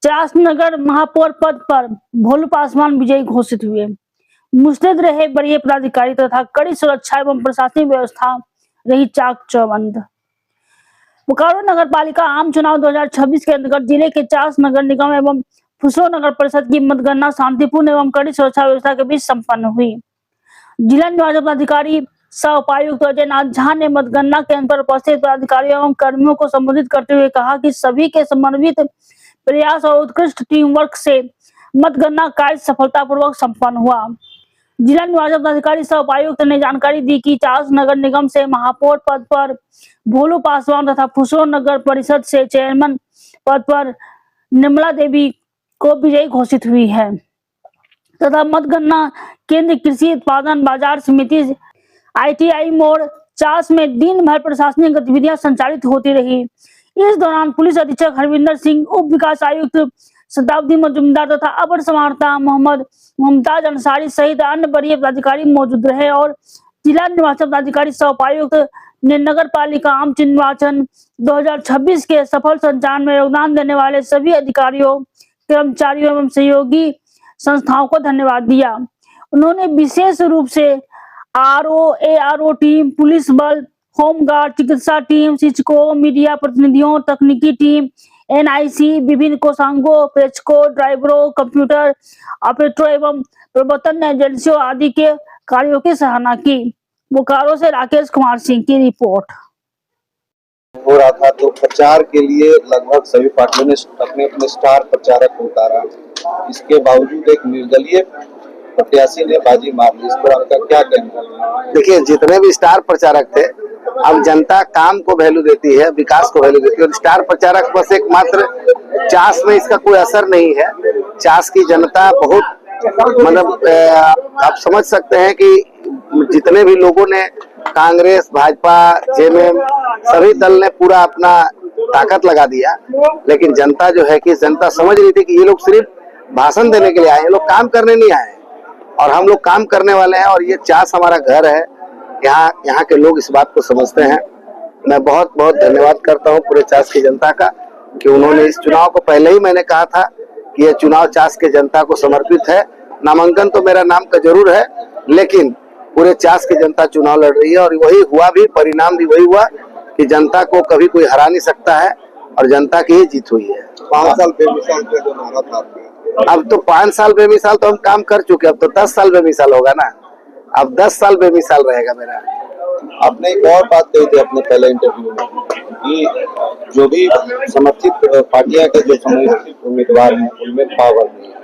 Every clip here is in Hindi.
चासनगर महापौर पद पर भोलू पासवान विजयी घोषित हुए। मुस्तैद रहे वरीय पदाधिकारी तथा कड़ी सुरक्षा एवं प्रशासनिक व्यवस्था रही चाक चौबंद। बोकारो नगर पालिका आम चुनाव 2026 के अंतर्गत जिले के चास नगर निगम एवं फुसरो नगर परिषद की मतगणना शांतिपूर्ण एवं कड़ी सुरक्षा व्यवस्था के बीच संपन्न हुई। जिला निर्वाचन पदाधिकारी सह उपायुक्त अजय नाथ झा ने मतगणना केंद्र पर उपस्थित पदाधिकारियों एवं कर्मियों को संबोधित करते हुए कहा कि सभी के समन्वित प्रयास और उत्कृष्ट टीम वर्क से मतगणना कार्य सफलतापूर्वक संपन्न हुआ। जिला निर्वाचन पदाधिकारी सह उपायुक्त ने जानकारी दी कि चास नगर निगम से महापौर पद पर भोलू पासवान तथा फुसरो नगर परिषद से चेयरमैन पद पर निर्मला देवी को विजयी घोषित हुई है तथा मतगणना केंद्र कृषि उत्पादन बाजार समिति ITI मोड़ चास में दिन भर प्रशासनिक गतिविधियां संचालित होती रही। इस दौरान पुलिस अधीक्षक हरविंदर सिंह, उप विकास आयुक्त शताब्दी मजुमदार तथा अपर समाहर्ता मोहम्मद मुमताज अंसारी सहित अन्य वरीय पदाधिकारी मौजूद रहे और जिला निर्वाचन पदाधिकारी सह उपायुक्त ने नगर पालिका आम निर्वाचन 2026 के सफल संचालन में योगदान देने वाले सभी अधिकारियों, कर्मचारियों एवं सहयोगी संस्थाओं को धन्यवाद दिया। उन्होंने विशेष रूप से ARO टीम, पुलिस बल, होमगार्ड, चिकित्सा टीम, शिक्षकों, मीडिया प्रतिनिधियों, तकनीकी टीम, NIC, विभिन्न कोषांगों, प्रेक्षकों, ड्राइवरों, कंप्यूटर ऑपरेटरों एवं प्रवर्तन एजेंसियों आदि के कार्यों की सराहना की। बोकारो से राकेश कुमार सिंह की रिपोर्ट। हो रहा था तो प्रचार के लिए लगभग सभी पार्टियों ने अपने अपने स्टार प्रचारक को उतारा। इसके बावजूद एक निर्दलीय प्रत्याशी ने बाजी मार ली। इस पर आपका क्या कहना है? देखिए, जितने भी स्टार प्रचारक थे, अब जनता काम को वैल्यू देती है, विकास को वैल्यू देती है। और स्टार प्रचारक बस एक मात्र चास में इसका कोई असर नहीं है। चास की जनता बहुत मतलब आप समझ सकते हैं कि जितने भी लोगों ने कांग्रेस, भाजपा, JMM सभी दल ने पूरा अपना ताकत लगा दिया, लेकिन जनता जो है कि जनता समझ रही थी कि ये लोग सिर्फ भाषण देने के लिए आए हैं, लोग काम करने नहीं आए और हम लोग काम करने वाले हैं और ये चास हमारा घर है। यहाँ के लोग इस बात को समझते हैं। मैं बहुत बहुत धन्यवाद करता हूँ पूरे चास की जनता का कि उन्होंने इस चुनाव को, पहले ही मैंने कहा था कि यह चुनाव चास के जनता को समर्पित है। नामांकन तो मेरा नाम का जरूर है, लेकिन पूरे चास की जनता चुनाव लड़ रही है और वही हुआ भी, परिणाम भी वही हुआ कि जनता को कभी कोई हरा नहीं सकता है और जनता की ही जीत हुई है। 5 साल बेमिसाल का जो नारा था, अब तो 5 साल बेमिसाल तो हम काम कर चुके, अब तो 10 साल बेमिसाल होगा ना। अब 10 साल बेमिसाल रहेगा मेरा। आपने एक और बात कही थी अपने पहले इंटरव्यू में कि जो भी समर्थित पार्टियां के जो समर्थित उम्मीदवार हैं उनमें पावर नहीं है।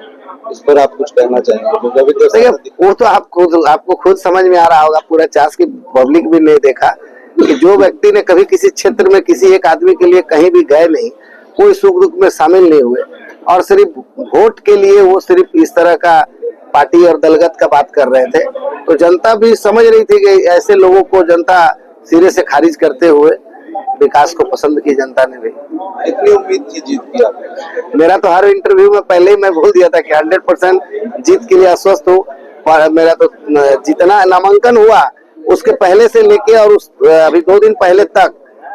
इस पर आप कुछ कहना चाहेंगे? देखिए, वो तो आपको खुद समझ में आ रहा होगा। पूरा चास की पब्लिक भी नहीं देखा कि जो व्यक्ति ने कभी किसी क्षेत्र में किसी एक आदमी के लिए कहीं भी गए नहीं, कोई सुख दुख में शामिल नहीं हुए और सिर्फ वोट के लिए वो सिर्फ इस तरह का पार्टी और दलगत का बात कर रहे थे, तो जनता भी समझ रही थी कि ऐसे लोगों को जनता सिरे से खारिज करते हुए विकास को पसंद की जनता ने भी। इतनी उम्मीद थी जीत की आपने? मेरा तो हर इंटरव्यू में पहले ही मैं बोल दिया था कि 100% जीत के लिए आश्वस्त हूँ। और मेरा तो जितना नामांकन हुआ उसके पहले से लेके और अभी 2 दिन पहले तक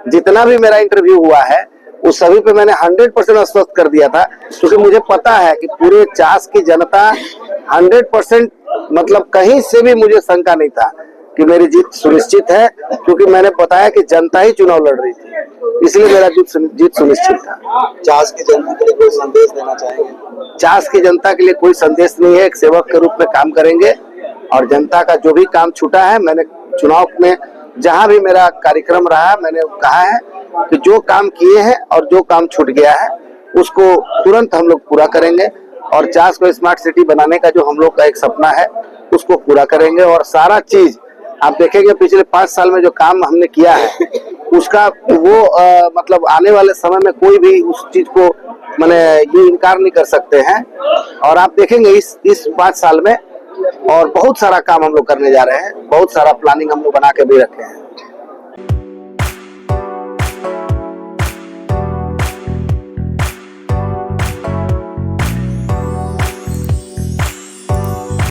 जितना भी मेरा इंटरव्यू हुआ है उस सभी पे मैंने 100% आश्वस्त कर दिया था, क्योंकि मुझे पता है कि पूरे चास की जनता 100% मतलब कहीं से भी मुझे शंका नहीं था कि मेरी जीत सुनिश्चित है, क्योंकि मैंने बताया कि जनता ही चुनाव लड़ रही थी, इसलिए मेरा जीत सुनिश्चित था। चास की जनता के लिए कोई संदेश देना चाहेंगे? चास की जनता के लिए कोई संदेश नहीं है। एक सेवक के रूप में काम करेंगे और जनता का जो भी काम छूटा है, मैंने चुनाव में जहां भी मेरा कार्यक्रम रहा मैंने कहा है कि जो काम किए हैं और जो काम छूट गया है उसको तुरंत हम लोग पूरा करेंगे और चास को स्मार्ट सिटी बनाने का जो हम लोग का एक सपना है उसको पूरा करेंगे। और सारा चीज आप देखेंगे पिछले 5 साल में जो काम हमने किया है उसका वो मतलब आने वाले समय में कोई भी उस चीज को मैंने ये इनकार नहीं कर सकते हैं। और आप देखेंगे इस 5 साल में और बहुत सारा काम हम लोग करने जा रहे हैं, बहुत सारा प्लानिंग हम लोग बना के भी रखे हैं।